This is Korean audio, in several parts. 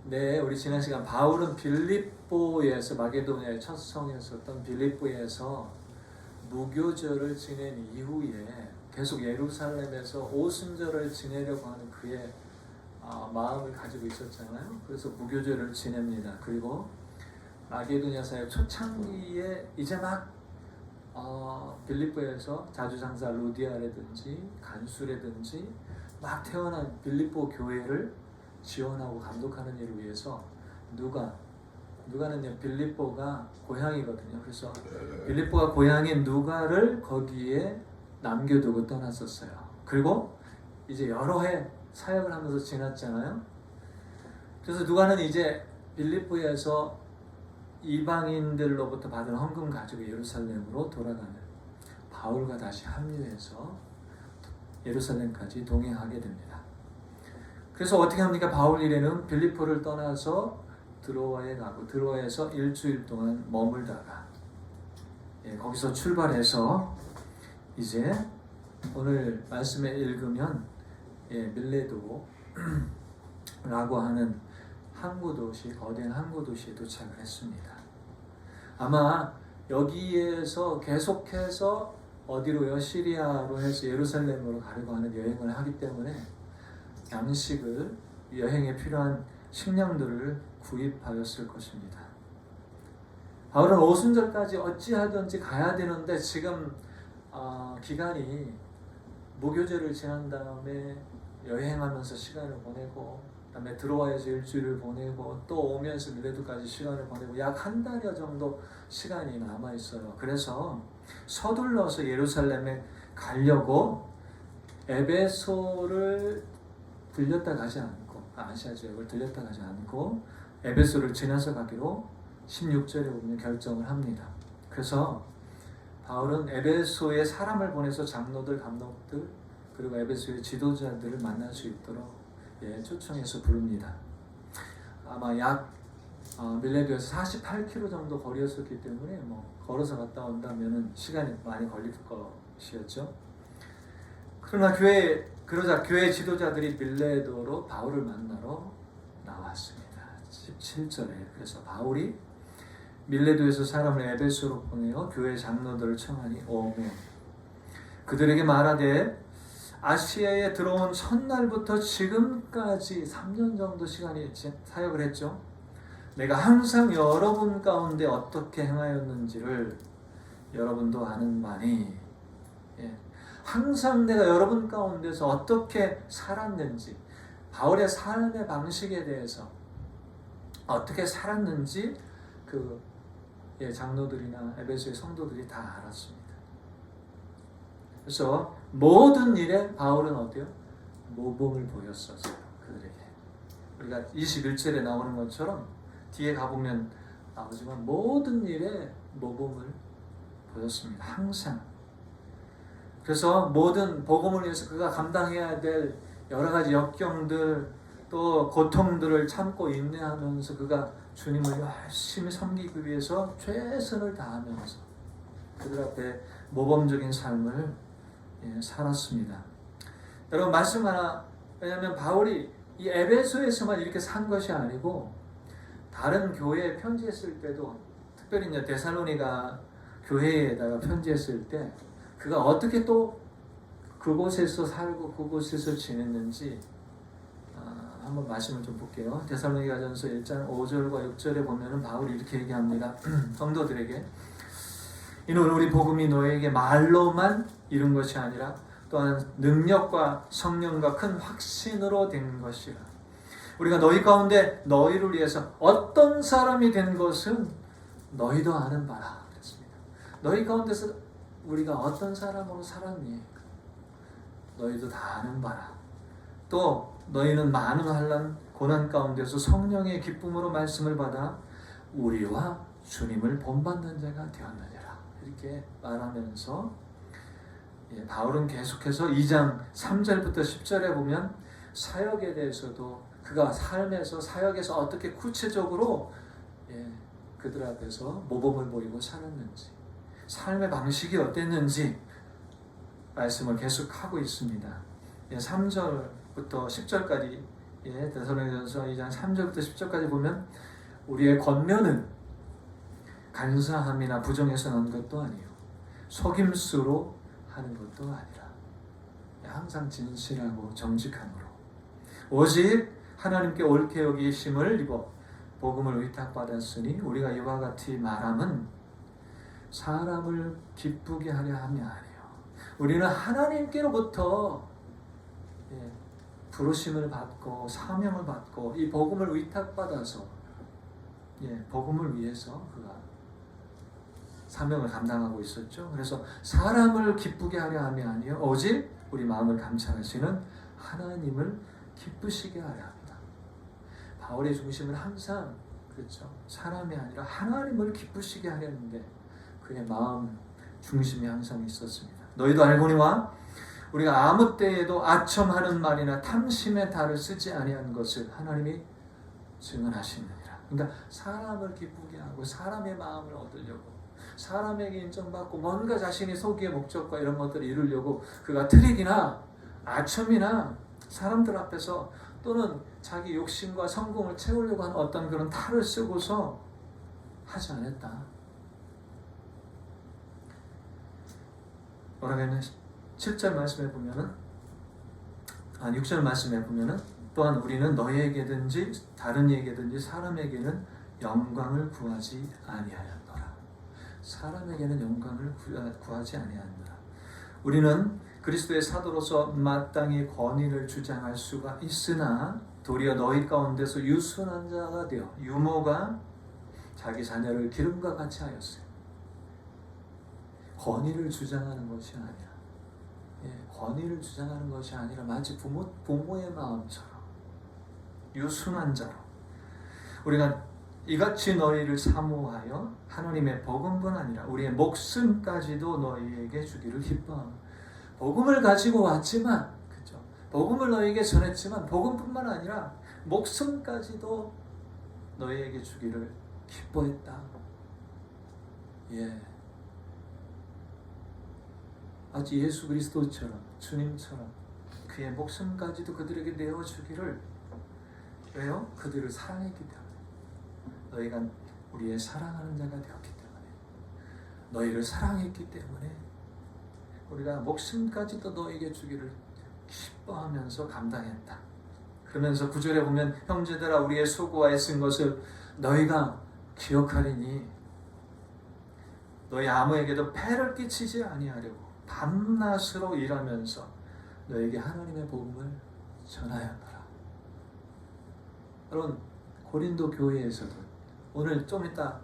네, 우리 지난 시간 바울은 빌립보에서 마게도니아의 첫 성이었었던 빌립보에서 무교절을 지낸 이후에 계속 예루살렘에서 오순절을 지내려고 하는 그의 마음을 가지고 있었잖아요. 그래서 무교절을 지냅니다. 그리고 마게도니아 사역 초창기에 이제 막 빌립보에서 자주장사 루디아라든지 간수라든지 막 태어난 빌립보 교회를 지원하고 감독하는 일을 위해서 누가는요 빌립보가 고향이거든요. 그래서 빌립보가 고향인 누가를 거기에 남겨두고 떠났었어요. 그리고 이제 여러 해 사역을 하면서 지났잖아요. 그래서 누가는 이제 빌립보에서 이방인들로부터 받은 헌금 가지고 예루살렘으로 돌아가는 바울과 다시 합류해서 예루살렘까지 동행하게 됩니다. 그래서 어떻게 합니까? 바울 일에는 빌립보를 떠나서 드로아에 가고 드로아에서 일주일 동안 머물다가 거기서 출발해서 이제 오늘 말씀에 읽으면 밀레도라고 하는 항구도시, 거대한 항구도시에 도착을 했습니다. 아마 여기에서 계속해서 어디로요? 시리아로 해서 예루살렘으로 가려고 하는 여행을 하기 때문에 양식을, 여행에 필요한 식량들을 구입하였을 것입니다. 바울은 오순절까지 어찌하든지 가야 되는데 지금 기간이 무교절을 지난 다음에 여행하면서 시간을 보내고 그다음에 드로아에서 일주일을 보내고 또 오면서 밀레도까지 시간을 보내고 약 한 달여 정도 시간이 남아 있어요. 그래서 서둘러서 예루살렘에 가려고 에베소를 들렸다 가지 않고 아시아 지역을 들렸다 가지 않고 에베소를 지나서 가기로 16절에 보면 결정을 합니다. 그래서 바울은 에베소에 사람을 보내서 장로들, 감독들 그리고 에베소의 지도자들을 만날 수 있도록 초청해서 부릅니다. 아마 약 밀레도에서 48km 정도 거리였었기 때문에 걸어서 갔다 온다면 시간이 많이 걸릴 것이었죠. 그러나 그러자 교회 지도자들이 밀레도로 바울을 만나러 나왔습니다. 17절에 그래서 바울이 밀레도에서 사람을 에베소로 보내어 교회 장로들을 청하니 오매 그들에게 말하되 아시아에 들어온 첫날부터 지금까지 3년 정도 시간이 사역을 했죠. 내가 항상 여러분 가운데 어떻게 행하였는지를 여러분도 아는 바니 항상 내가 여러분 가운데서 어떻게 살았는지 바울의 삶의 방식에 대해서 어떻게 살았는지 장로들이나 에베소의 성도들이 다 알았습니다. 그래서 모든 일에 바울은 어때요? 모범을 보였었어요. 그들에게. 우리가 21절에 나오는 것처럼 뒤에 가보면 나오지만 모든 일에 모범을 보였습니다. 항상. 그래서 모든 복음을 위해서 그가 감당해야 될 여러 가지 역경들 또 고통들을 참고 인내하면서 그가 주님을 열심히 섬기기 위해서 최선을 다하면서 그들 앞에 모범적인 삶을 살았습니다. 여러분 말씀 하나, 왜냐하면 바울이 이 에베소에서만 이렇게 산 것이 아니고 다른 교회에 편지했을 때도 특별히 이제 데살로니가 교회에다가 편지했을 때 그가 어떻게 또 그곳에서 살고 그곳에서 지냈는지 한번 말씀을 좀 볼게요. 데살로니가전서 1장 5절과 6절에 보면은 바울이 이렇게 얘기합니다. 성도들에게 이는 우리 복음이 너에게 말로만 이룬 것이 아니라 또한 능력과 성령과 큰 확신으로 된 것이라. 우리가 너희 가운데 너희를 위해서 어떤 사람이 된 것은 너희도 아는 바라. 그랬습니다. 너희 가운데서 우리가 어떤 사람으로 살았니? 너희도 다 아는 바라. 또 너희는 많은 환난 고난 가운데서 성령의 기쁨으로 말씀을 받아 우리와 주님을 본받는 자가 되었느니라. 이렇게 말하면서 바울은 계속해서 2장 3절부터 10절에 보면 사역에 대해서도 그가 삶에서 사역에서 어떻게 구체적으로 그들 앞에서 모범을 보이고 살았는지 삶의 방식이 어땠는지 말씀을 계속하고 있습니다. 3절부터 10절까지 데살로니가전서 2장 3절부터 10절까지 보면 우리의 권면은 간사함이나 부정해서 난 것도 아니요 속임수로 하는 것도 아니라 항상 진실하고 정직함으로 오직 하나님께 옳게 여기심을 입어 복음을 위탁받았으니 우리가 이와 같이 말함은 사람을 기쁘게 하려 함이 아니요 우리는 하나님께로부터 부르심을 받고 사명을 받고 이 복음을 위탁받아서 복음을 위해서 그가 사명을 감당하고 있었죠. 그래서 사람을 기쁘게 하려 함이 아니요 오직 우리 마음을 감찰하시는 하나님을 기쁘시게 하려 합니다. 바울의 중심은 항상 그렇죠. 사람이 아니라 하나님을 기쁘시게 하려는데 그의 마음 중심이 항상 있었습니다. 너희도 알거니와 우리가 아무 때에도 아첨하는 말이나 탐심의 달을 쓰지 아니한 것을 하나님이 증언하시느니라. 그러니까 사람을 기쁘게 하고 사람의 마음을 얻으려고 사람에게 인정받고 뭔가 자신이 소기의 목적과 이런 것들을 이루려고 그가 트릭이나 아첨이나 사람들 앞에서 또는 자기 욕심과 성공을 채우려고 하는 어떤 그런 탈을 쓰고서 하지 않았다. 뭐라고 했냐? 7절 말씀에 보면은 6절 말씀에 보면은 또한 우리는 너희에게든지 다른 이에게든지 사람에게는 영광을 구하지 아니하였노라. 사람에게는 영광을 구하지 아니하였노라. 우리는 그리스도의 사도로서 마땅히 권위를 주장할 수가 있으나 도리어 너희 가운데서 유순한 자가 되어 유모가 자기 자녀를 기름과 같이 하였어요. 권위를 주장하는 것이 아니라 권위를 주장하는 것이 아니라 마치 부모의 마음처럼 유순한 자로 우리가 이같이 너희를 사모하여 하나님의 복음뿐 아니라 우리의 목숨까지도 너희에게 주기를 기뻐하며 복음을 가지고 왔지만 그렇죠? 복음을 너희에게 전했지만 복음뿐만 아니라 목숨까지도 너희에게 주기를 기뻐했다. 아주 예수 그리스도처럼 주님처럼 그의 목숨까지도 그들에게 내어주기를 왜요? 그들을 사랑했기 때문에 너희가 우리의 사랑하는 자가 되었기 때문에 너희를 사랑했기 때문에 우리가 목숨까지도 너에게 주기를 기뻐하면서 감당했다. 그러면서 9절에 보면 형제들아 우리의 수고와 애쓴 것을 너희가 기억하리니 너희 아무에게도 폐를 끼치지 아니하려고 밤낮으로 일하면서 너에게 하나님의 복음을 전하였노라. 여러분 고린도 교회에서도 오늘 좀 이따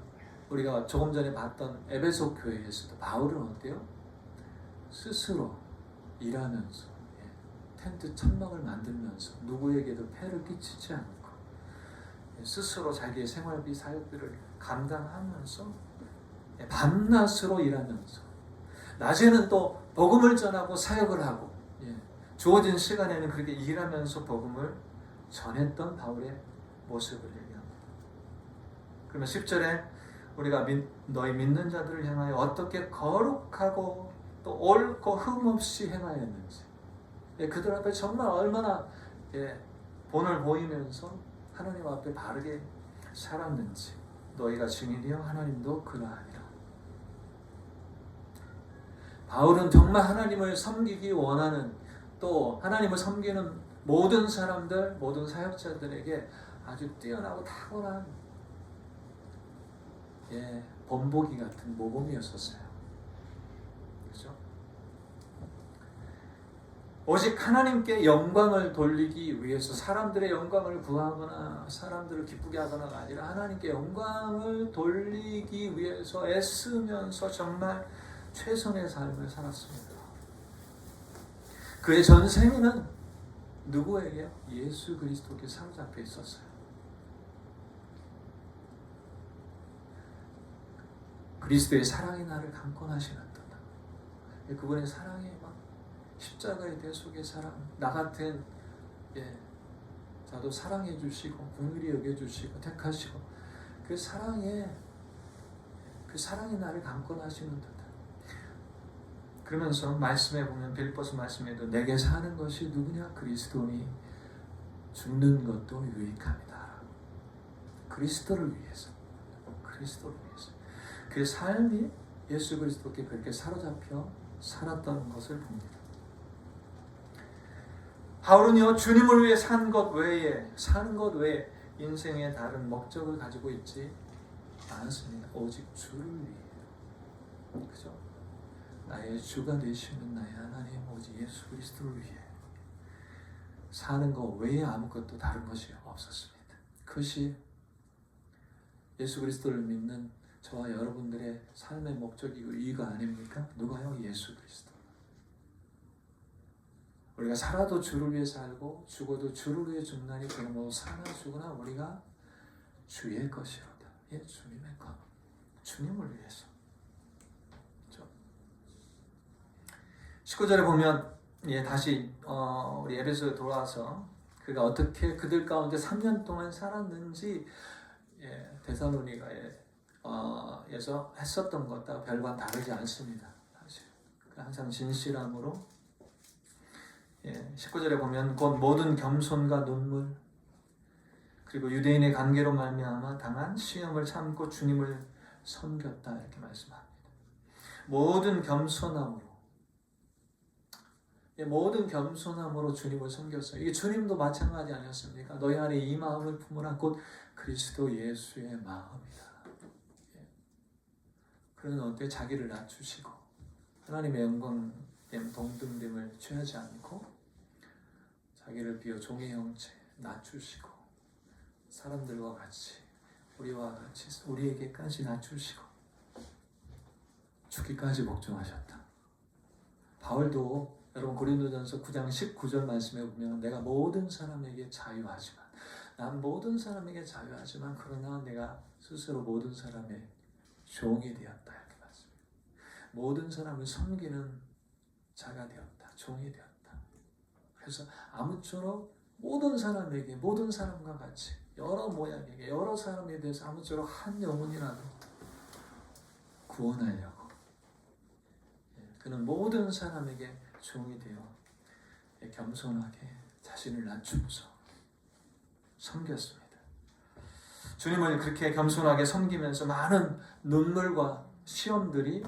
우리가 조금 전에 봤던 에베소 교회에서도 바울은 어때요? 스스로 일하면서 텐트 천막을 만들면서 누구에게도 폐를 끼치지 않고 스스로 자기의 생활비 사역들을 감당하면서 밤낮으로 일하면서 낮에는 또 복음을 전하고 사역을 하고 주어진 시간에는 그렇게 일하면서 복음을 전했던 바울의 모습을 얘기합니다. 그러면 10절에 우리가 너희 믿는 자들을 향하여 어떻게 거룩하고 또 옳고 흠없이 행하였는지 그들 앞에 정말 얼마나 본을 보이면서 하나님 앞에 바르게 살았는지 너희가 증인이여 하나님도 그러하니라. 바울은 정말 하나님을 섬기기 원하는 또 하나님을 섬기는 모든 사람들, 모든 사역자들에게 아주 뛰어나고 탁월한 본보기 같은 모범이었었어요. 그렇죠? 오직 하나님께 영광을 돌리기 위해서 사람들의 영광을 구하거나 사람들을 기쁘게 하거나가 아니라 하나님께 영광을 돌리기 위해서 애쓰면서 정말 최선의 삶을 살았습니다. 그의 전생에는 누구에게요? 예수 그리스도께 사로잡혀 있었어요. 그리스도의 사랑이 나를 강권하시는도다. 그분의 사랑이 막 십자가의 대속의 사랑, 나 같은 자도 사랑해 주시고 긍휼히 여겨 주시고 택하시고 그 사랑이 나를 강권하시는도다. 그러면서 말씀에 보면 빌립보서 말씀에도 내게 사는 것이 누구냐? 그리스도니 죽는 것도 유익합니다. 그리스도를 위해서. 그리스도를 위해서. 그 삶이 예수 그리스도께 그렇게 사로잡혀 살았던 것을 봅니다. 바울은요, 주님을 위해 사는 것 외에 인생의 다른 목적을 가지고 있지 않습니다. 오직 주를 위해. 그죠? 나의 주가 되시는 나의 하나님, 오직 예수 그리스도를 위해 사는 것 외에 아무것도 다른 것이 없었습니다. 그것이 예수 그리스도를 믿는 저와 여러분들의 삶의 목적이고 이유가 아닙니까? 누가요? 예수 그리스도. 우리가 살아도 주를 위해 살고 죽어도 주를 위해 죽나니 그러므로 사나 죽으나 우리가 주의 것이로다. 예, 주님의 것. 주님을 위해서. 그렇죠? 19절에 보면 다시 우리 에베소에 돌아와서 그가 어떻게 그들 가운데 3년 동안 살았는지 데살로니가에서 했었던 것과 별반 다르지 않습니다. 사실 항상 진실함으로 19절에 보면 곧 모든 겸손과 눈물 그리고 유대인의 관계로 말미암아 당한 시험을 참고 주님을 섬겼다 이렇게 말씀합니다. 모든 겸손함으로 주님을 섬겼어요. 이게 주님도 마찬가지 아니었습니까? 너희 안에 이 마음을 품으라 곧 그리스도 예수의 마음이다. 그는 어때? 자기를 낮추시고 하나님의 영광 동등됨을 취하지 않고 자기를 비워 종의 형체 낮추시고 사람들과 같이 우리와 같이 우리에게까지 낮추시고 죽기까지 복종하셨다. 바울도 여러분 고린도전서 9장 19절 말씀에 보면 내가 모든 사람에게 자유하지만 그러나 내가 스스로 모든 사람의 종이 되었다 이렇게 말씀합니다. 모든 사람을 섬기는 자가 되었다. 종이 되었다. 그래서 아무쪼록 모든 사람과 같이 여러 모양에게 여러 사람에 대해서 아무쪼록 한 영혼이라도 구원하려고 그는 모든 사람에게 종이 되어 겸손하게 자신을 낮추고서 섬겼습니다. 주님을 그렇게 겸손하게 섬기면서 많은 눈물과 시험들이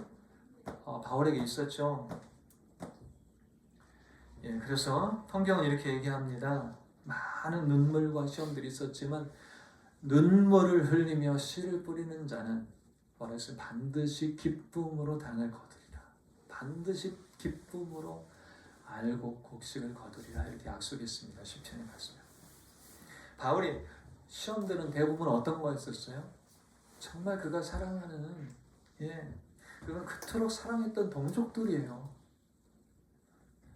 바울에게 있었죠. 그래서 성경은 이렇게 얘기합니다. 많은 눈물과 시험들이 있었지만 눈물을 흘리며 씨를 뿌리는 자는 반드시 기쁨으로 당을 거두리라. 반드시 기쁨으로 알고 곡식을 거두리라 이렇게 약속했습니다. 시편의 말씀. 바울이 시험들은 대부분 어떤 거였었어요? 정말 그가 사랑하는 그가 그토록 사랑했던 동족들이에요.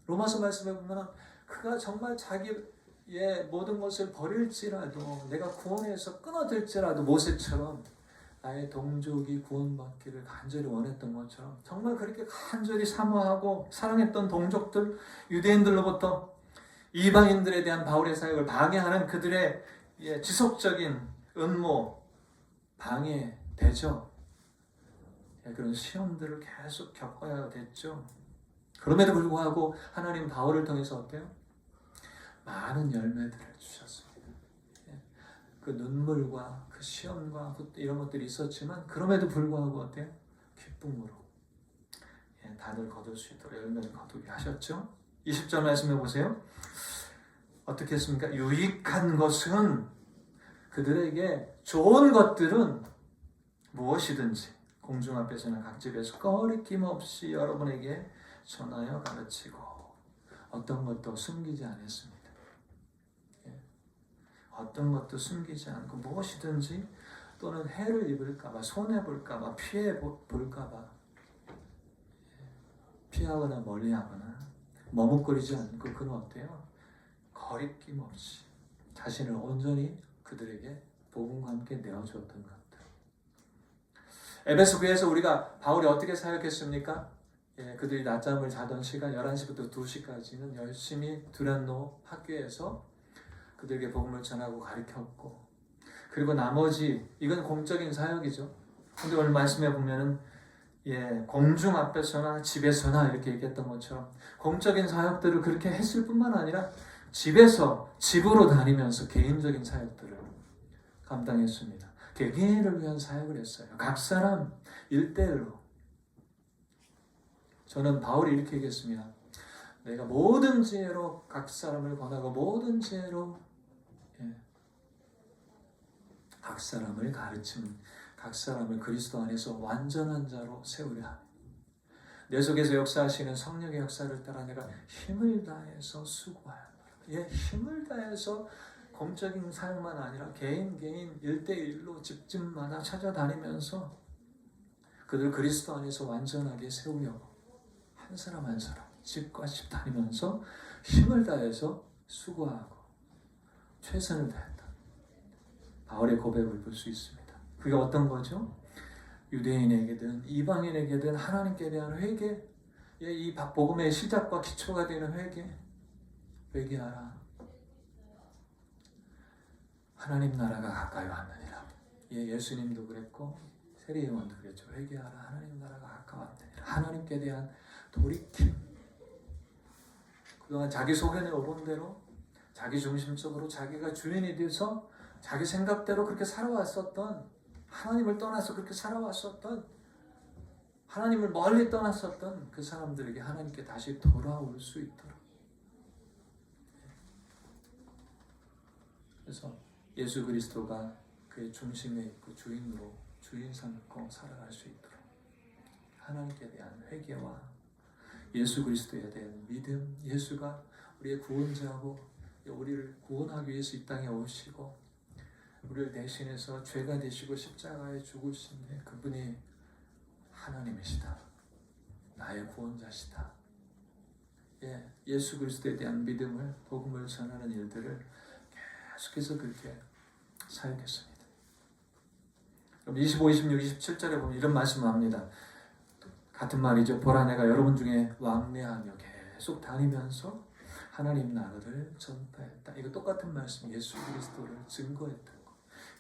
로마서 말씀에 보면 그가 정말 자기의 모든 것을 버릴지라도 내가 구원에서 끊어질지라도 모세처럼 나의 동족이 구원받기를 간절히 원했던 것처럼 정말 그렇게 간절히 사모하고 사랑했던 동족들 유대인들로부터 이방인들에 대한 바울의 사역을 방해하는 그들의 지속적인 음모 방해되죠. 그런 시험들을 계속 겪어야 됐죠. 그럼에도 불구하고 하나님 바울을 통해서 어때요? 많은 열매들을 주셨습니다. 그 눈물과 그 시험과 이런 것들이 있었지만 그럼에도 불구하고 어때요? 기쁨으로 단을 거둘 수 있도록 열매를 거두게 하셨죠. 20절 말씀해 보세요. 어떻게 했습니까? 유익한 것은 그들에게 좋은 것들은 무엇이든지 공중 앞에서나 각 집에서 꺼리낌 없이 여러분에게 전하여 가르치고 어떤 것도 숨기지 않았습니다. 어떤 것도 숨기지 않고 무엇이든지 또는 해를 입을까봐 손해볼까봐 피해볼까봐 피하거나 멀리하거나 머뭇거리지 않고 그는 어때요? 거리낌 없이 자신을 온전히 그들에게 복음과 함께 내어주었던 것들. 에베소 교회에서 우리가 바울이 어떻게 사역했습니까? 그들이 낮잠을 자던 시간 11시부터 2시까지는 열심히 두란노 학교에서 그들에게 복음을 전하고 가르쳤고, 그리고 나머지 이건 공적인 사역이죠. 근데 오늘 말씀해 보면은 공중 앞에서나 집에서나 이렇게 얘기했던 것처럼 공적인 사역들을 그렇게 했을 뿐만 아니라 집에서 집으로 다니면서 개인적인 사역들을 감당했습니다. 개개인을 위한 사역을 했어요. 각 사람 1대1로. 저는 바울이 이렇게 얘기했습니다. 내가 모든 지혜로 각 사람을 권하고 모든 지혜로 각 사람을 가르치는, 각 사람을 그리스도 안에서 완전한 자로 세우려 합니다. 내 속에서 역사하시는 성령의 역사를 따라 내가 힘을 다해서 수고하였노라. 힘을 다해서 공적인 삶만 아니라 개인 1대1로 집집마다 찾아다니면서 그들 그리스도 안에서 완전하게 세우려고 한 사람 한 사람 집과 집 다니면서 힘을 다해서 수고하고 최선을 다했다. 바울의 고백을 볼 수 있습니다. 그게 어떤 거죠? 유대인에게든 이방인에게든 하나님께 대한 회개, 이 복음의 시작과 기초가 되는 회개하라. 하나님 나라가 가까이 왔느니라. 예수님도 그랬고 세례요한도 그랬죠. 회개하라. 하나님 나라가 가까웠느니라. 하나님께 대한 돌이킴. 그동안 자기 속에 오본 대로 자기 중심적으로 자기가 주인이 돼서 자기 생각대로 그렇게 살아왔었던, 하나님을 떠나서 그렇게 살아왔었던, 하나님을 멀리 떠났었던 그 사람들에게 하나님께 다시 돌아올 수 있도록. 그래서 예수 그리스도가 그의 중심에 있고 주인으로 주인 삼고 살아갈 수 있도록 하나님께 대한 회개와 예수 그리스도에 대한 믿음, 예수가 우리의 구원자고 우리를 구원하기 위해서 이 땅에 오시고 우리를 대신해서 죄가 되시고 십자가에 죽으신 그분이 하나님이시다. 나의 구원자시다. 예수 그리스도에 대한 믿음을, 복음을 전하는 일들을 계속해서 그렇게 사역했습니다. 그럼 25, 26, 27절에 보면 이런 말씀을 합니다. 같은 말이죠. 보라 내가 여러분 중에 왕래하며 계속 다니면서 하나님 나라를 전파했다. 이거 똑같은 말씀, 예수 그리스도를 증거했던 것.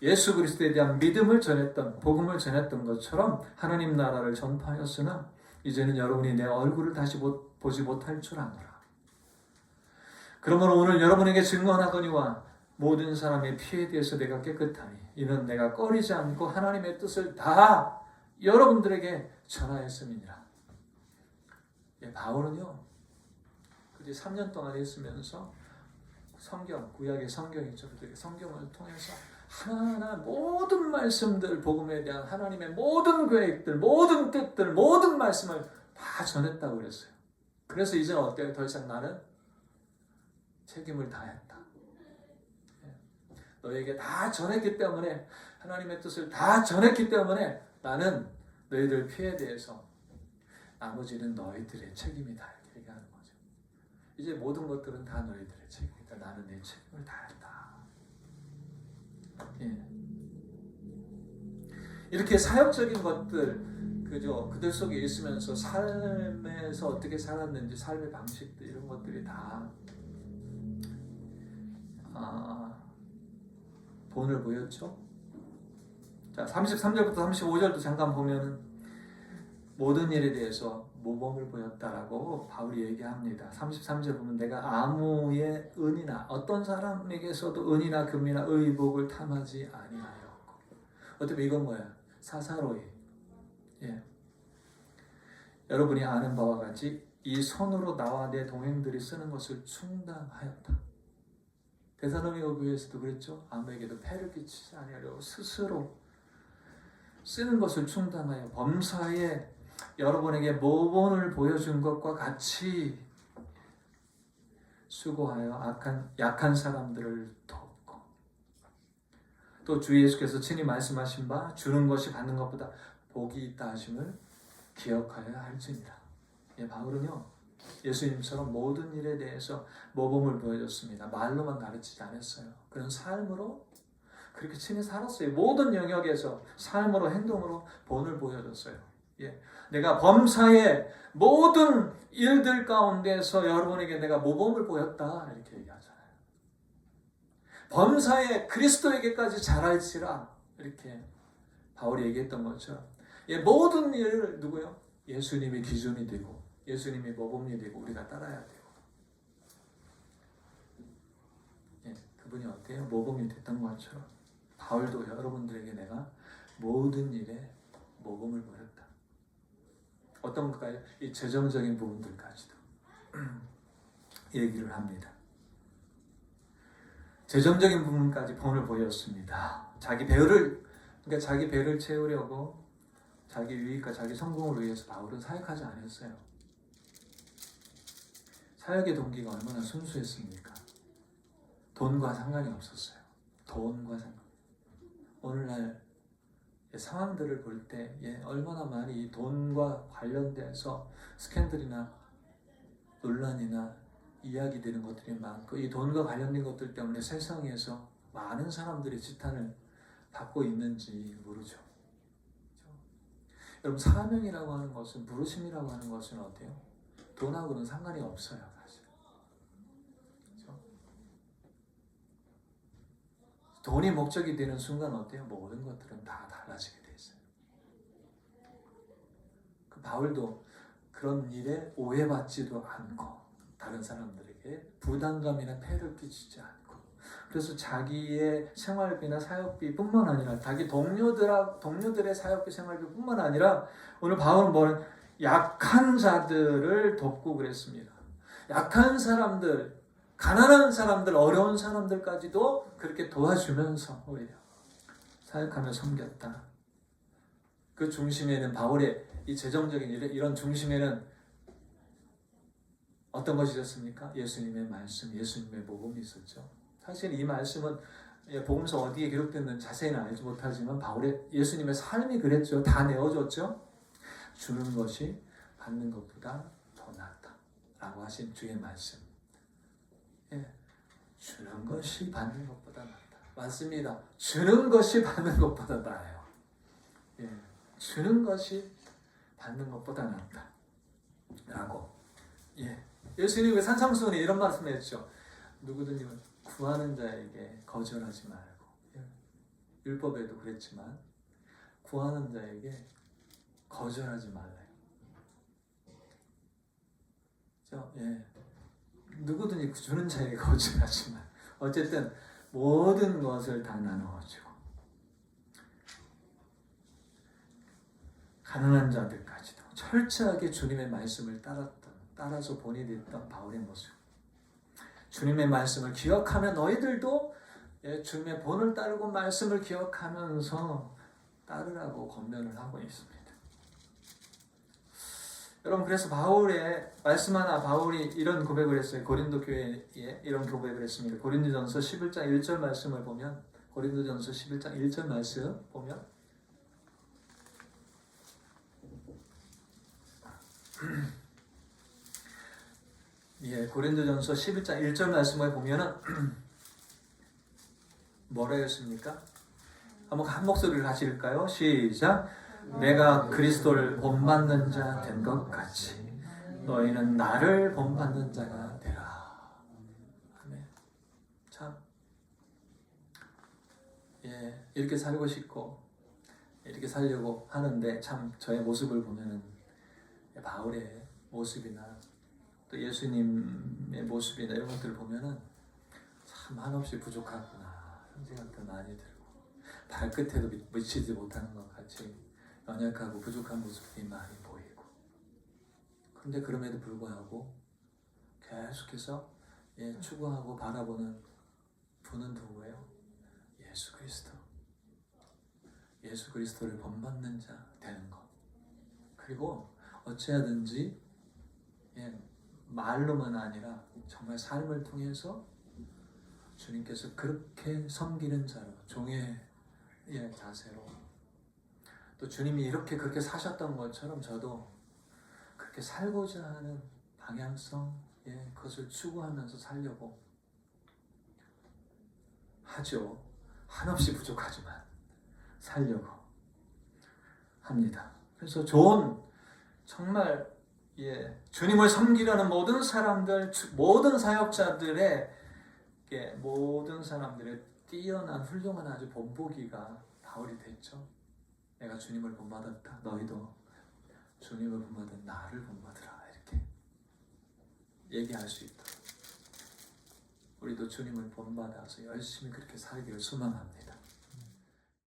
예수 그리스도에 대한 믿음을 전했던, 복음을 전했던 것처럼 하나님 나라를 전파하였으나 이제는 여러분이 내 얼굴을 다시 보지 못할 줄 아노라. 그러므로 오늘 여러분에게 증언하거니와 모든 사람의 피에 대해서 내가 깨끗하니 이는 내가 꺼리지 않고 하나님의 뜻을 다 여러분들에게 전하였음이니라. 바울은요, 3년 동안 있으면서 성경, 구약의 성경이죠. 성경을 통해서 하나하나 모든 말씀들, 복음에 대한 하나님의 모든 계획들, 모든 뜻들, 모든 말씀을 다 전했다고 그랬어요. 그래서 이제는 어때요? 더 이상 나는 책임을 다했다. 너에게 다 전했기 때문에, 하나님의 뜻을 다 전했기 때문에 나는 너희들 피에 대해서 나머지는 너희들의 책임이다. 이렇게 얘기하는 거죠. 이제 모든 것들은 다 너희들의 책임이다. 나는 내 책임을 다했다. 이렇게 사역적인 것들, 그들 속에 있으면서 삶에서 어떻게 살았는지, 삶의 방식들, 이런 것들이 다 본을 보였죠. 자, 33절부터 35절도 잠깐 보면은 모든 일에 대해서 모범을 보였다라고 바울이 얘기합니다. 33절 보면 내가 아무의 은이나 어떤 사람에게서도 은이나 금이나 의복을 탐하지 아니하였고. 어떻게 이건 뭐야? 사사로이. 여러분이 아는 바와 같이 이 손으로 나와 내 동행들이 쓰는 것을 충당하였다. 데살로니가 교회에서도 그랬죠. 아무에게도 폐를 끼치지 아니하려고 스스로 쓰는 것을 충당하여 범사에 여러분에게 모범을 보여준 것과 같이 수고하여 약한 사람들을 돕고, 또 주 예수께서 친히 말씀하신 바 주는 것이 받는 것보다 복이 있다 하심을 기억하여야 할지니라. 바울은요, 예수님처럼 모든 일에 대해서 모범을 보여줬습니다. 말로만 가르치지 않았어요. 그런 삶으로 그렇게 친히 살았어요. 모든 영역에서 삶으로, 행동으로 본을 보여줬어요. 내가 범사의 모든 일들 가운데서 여러분에게 내가 모범을 보였다. 이렇게 얘기하잖아요. 범사에 그리스도에게까지 잘할지라. 이렇게 바울이 얘기했던 것처럼 모든 일을 누구요? 예수님이 기준이 되고 예수님이 모범이 되고 우리가 따라야 돼요. 그분이 어때요? 모범이 됐던 것처럼 바울도 여러분들에게 내가 모든 일에 모범을 보였다. 어떤 것까지? 이 재정적인 부분들까지도 얘기를 합니다. 재정적인 부분까지 본을 보였습니다. 자기 배를 채우려고 자기 유익과 자기 성공을 위해서 바울은 사역하지 않았어요. 사역의 동기가 얼마나 순수했습니까? 돈과 상관이 없었어요. 돈과 상관. 오늘날 상황들을 볼 때 얼마나 많이 돈과 관련돼서 스캔들이나 논란이나 이야기되는 것들이 많고, 이 돈과 관련된 것들 때문에 세상에서 많은 사람들이 지탄을 받고 있는지 모르죠. 그렇죠? 여러분, 사명이라고 하는 것은, 부르심이라고 하는 것은 어때요? 돈하고는 상관이 없어요, 사실. 그렇죠? 돈이 목적이 되는 순간 어때요? 모든 것들은 다 달라지게 돼 있어요. 그 바울도 그런 일에 오해받지도 않고 다른 사람들에게 부담감이나 폐를 끼치지 않고, 그래서 자기의 생활비나 사역비뿐만 아니라 자기 동료들의 사역비, 생활비뿐만 아니라 오늘 바울은 뭐는 약한 자들을 돕고 그랬습니다. 약한 사람들, 가난한 사람들, 어려운 사람들까지도 그렇게 도와주면서 오히려 사역하며 섬겼다. 그 중심에는 바울의 이 재정적인 이런 중심에는 어떤 것이 있었습니까? 예수님의 말씀, 예수님의 복음이 있었죠. 사실 이 말씀은 복음서 어디에 기록됐는지 자세히는 알지 못하지만 예수님의 삶이 그랬죠. 다 내어줬죠. 주는 것이 받는 것보다 더 낫다 라고 하신 주의 말씀. 주는 것이 받는 것보다 낫다. 맞습니다. 주는 것이 받는 것보다 나아요. 주는 것이 받는 것보다 낫다 라고. 예수님이 산상수훈에 이런 말씀을 했죠. 누구든지 구하는 자에게 거절하지 말고, 율법에도 그랬지만 구하는 자에게 거절하지 말래요. 그렇죠? 누구든지 주는 자에게 거절하지 말. 어쨌든 모든 것을 다 나누어주고 가난한 자들까지도 철저하게 주님의 말씀을 따라서 본이 됐던 바울의 모습. 주님의 말씀을 기억하며 너희들도 주님의 본을 따르고 말씀을 기억하면서 따르라고 권면을 하고 있습니다. 여러분, 그래서 바울이 이런 고백을 했어요. 고린도 교회에 이런 고백을 했습니다. 고린도전서 11장 1절 말씀을 보면, 고린도전서 11장 1절 말씀 보면 고린도전서 11장 1절 말씀을 보면은 뭐라 했습니까? 한번 한 목소리를 하실까요? 시작. 내가 그리스도를 본받는 자 된 것 같이 너희는 나를 본받는 자가 되라. 아멘. 참, 이렇게 살고 싶고 이렇게 살려고 하는데, 참 저의 모습을 보면은 바울의 모습이나 또 예수님의 모습이나 이런 것들을 보면은 참 한없이 부족하구나 그런 생각도 많이 들고, 발끝에도 미치지 못하는 것 같이 연약하고 부족한 모습이 많이 보이고, 그런데 그럼에도 불구하고 계속해서 추구하고 바라보는 분은 누구예요? 예수 그리스도. 예수 그리스도를 본받는 자 되는 것. 그리고 어찌하든지 말로만 아니라 정말 삶을 통해서 주님께서 그렇게 섬기는 자로, 종의 자세로, 또 주님이 이렇게 그렇게 사셨던 것처럼 저도 그렇게 살고자 하는 방향성, 그것을 추구하면서 살려고 하죠. 한없이 부족하지만 살려고 합니다. 그래서 정말 주님을 섬기려는 모든 사람들, 모든 사역자들의 모든 사람들의 뛰어난 훌륭한 아주 본보기가 바울이 됐죠. 내가 주님을 본받았다. 너희도 주님을 본받은 나를 본받으라. 이렇게 얘기할 수 있도록. 우리도 주님을 본받아서 열심히 그렇게 살기를 소망합니다.